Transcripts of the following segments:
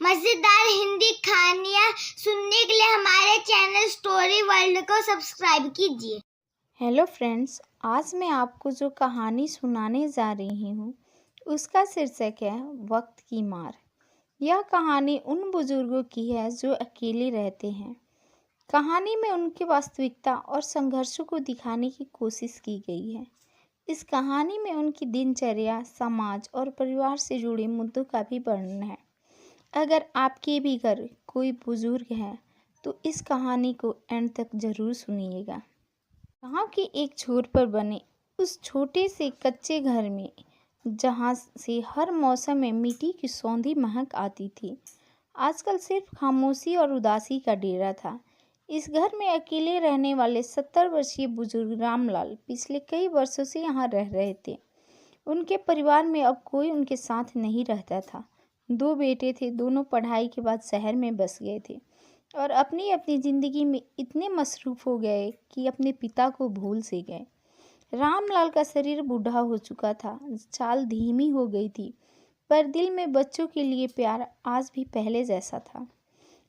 मजेदार हिंदी कहानियाँ सुनने के लिए हमारे चैनल स्टोरी वर्ल्ड को सब्सक्राइब कीजिए। हेलो फ्रेंड्स, आज मैं आपको जो कहानी सुनाने जा रही हूँ उसका शीर्षक है वक्त की मार। यह कहानी उन बुजुर्गों की है जो अकेले रहते हैं। कहानी में उनकी वास्तविकता और संघर्षों को दिखाने की कोशिश की गई है। इस कहानी में उनकी दिनचर्या, समाज और परिवार से जुड़े मुद्दों का भी वर्णन है। अगर आपके भी घर कोई बुजुर्ग है तो इस कहानी को एंड तक जरूर सुनिएगा। गांव के एक छोर पर बने उस छोटे से कच्चे घर में, जहां से हर मौसम में मिट्टी की सौंधी महक आती थी, आजकल सिर्फ खामोशी और उदासी का डेरा था। इस घर में अकेले रहने वाले 70 वर्षीय बुजुर्ग रामलाल पिछले कई वर्षों से यहाँ रह रहे थे। उनके परिवार में अब कोई उनके साथ नहीं रहता था। 2 बेटे थे, दोनों पढ़ाई के बाद शहर में बस गए थे और अपनी अपनी ज़िंदगी में इतने मसरूफ़ हो गए कि अपने पिता को भूल से गए। रामलाल का शरीर बूढ़ा हो चुका था, चाल धीमी हो गई थी, पर दिल में बच्चों के लिए प्यार आज भी पहले जैसा था।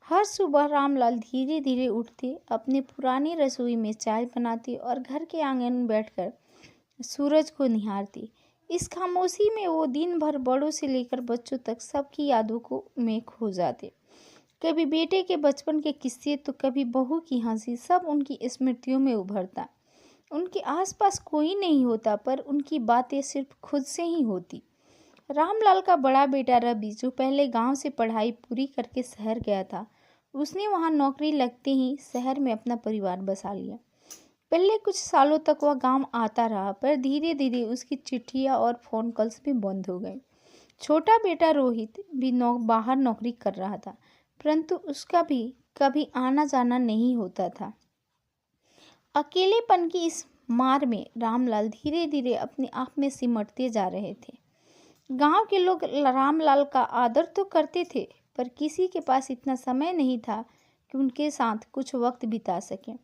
हर सुबह रामलाल धीरे धीरे उठते, अपने पुरानी रसोई में चाय बनाते और घर के आंगन में बैठकर सूरज को निहारते। इस खामोशी में वो दिन भर बड़ों से लेकर बच्चों तक सबकी यादों में खो जाते। कभी बेटे के बचपन के किस्से तो कभी बहू की हंसी, सब उनकी स्मृतियों में उभरता। उनके आसपास कोई नहीं होता, पर उनकी बातें सिर्फ खुद से ही होती। रामलाल का बड़ा बेटा रवि, जो पहले गांव से पढ़ाई पूरी करके शहर गया था, उसने वहां नौकरी लगते ही शहर में अपना परिवार बसा लिया। पहले कुछ सालों तक वह गांव आता रहा, पर धीरे धीरे उसकी चिट्ठियां और फ़ोन कॉल्स भी बंद हो गए। छोटा बेटा रोहित भी बाहर नौकरी कर रहा था, परंतु उसका भी कभी आना जाना नहीं होता था। अकेलेपन की इस मार में रामलाल धीरे धीरे अपने आप में सिमटते जा रहे थे। गांव के लोग रामलाल का आदर तो करते थे, पर किसी के पास इतना समय नहीं था कि उनके साथ कुछ वक्त बिता सकें।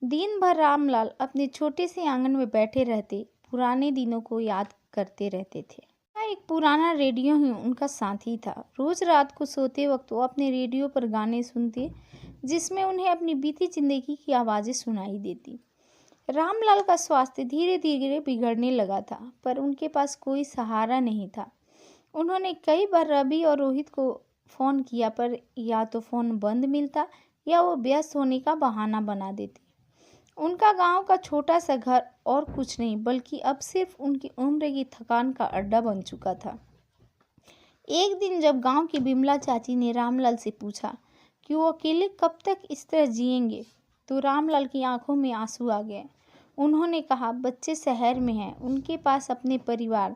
दिन भर रामलाल अपने छोटे से आंगन में बैठे रहते, पुराने दिनों को याद करते रहते थे। एक पुराना रेडियो ही उनका साथी था। रोज रात को सोते वक्त वो अपने रेडियो पर गाने सुनते, जिसमें उन्हें अपनी बीती जिंदगी की आवाज़ें सुनाई देती। रामलाल का स्वास्थ्य धीरे धीरे बिगड़ने लगा था, पर उनके पास कोई सहारा नहीं था। उन्होंने कई बार रवि और रोहित को फ़ोन किया, पर या तो फ़ोन बंद मिलता या वो व्यस्त होने का बहाना बना देते। उनका गांव का छोटा सा घर और कुछ नहीं, बल्कि अब सिर्फ उनकी उम्र की थकान का अड्डा बन चुका था। एक दिन जब गांव की बिमला चाची ने रामलाल से पूछा कि वो अकेले कब तक इस तरह जिएंगे, तो रामलाल की आंखों में आंसू आ गए। उन्होंने कहा, बच्चे शहर में हैं, उनके पास अपने परिवार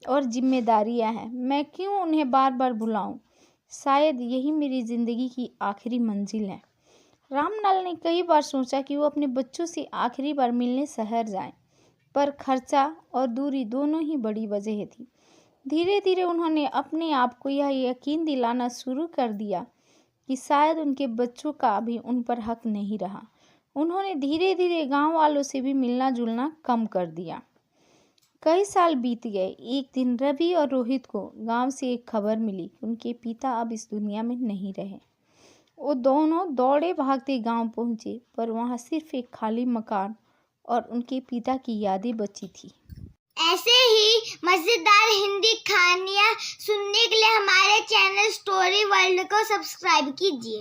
और जिम्मेदारियां हैं। मैं क्यों उन्हें बार बार भुलाऊं? शायद यही मेरी ज़िंदगी की आखिरी मंजिल है। रामलाल ने कई बार सोचा कि वो अपने बच्चों से आखिरी बार मिलने शहर जाएं, पर खर्चा और दूरी दोनों ही बड़ी वजह थी। धीरे धीरे उन्होंने अपने आप को यह यकीन दिलाना शुरू कर दिया कि शायद उनके बच्चों का भी उन पर हक नहीं रहा। उन्होंने धीरे धीरे गांव वालों से भी मिलना जुलना कम कर दिया। कई साल बीत गए। एक दिन रवि और रोहित को गांव से एक खबर मिली कि उनके पिता अब इस दुनिया में नहीं रहे। वो दोनों दौड़े भागते गांव पहुंचे, पर वहां सिर्फ एक खाली मकान और उनके पिता की यादें बची थी। ऐसे ही मजेदार हिंदी कहानियाँ सुनने के लिए हमारे चैनल स्टोरी वर्ल्ड को सब्सक्राइब कीजिए।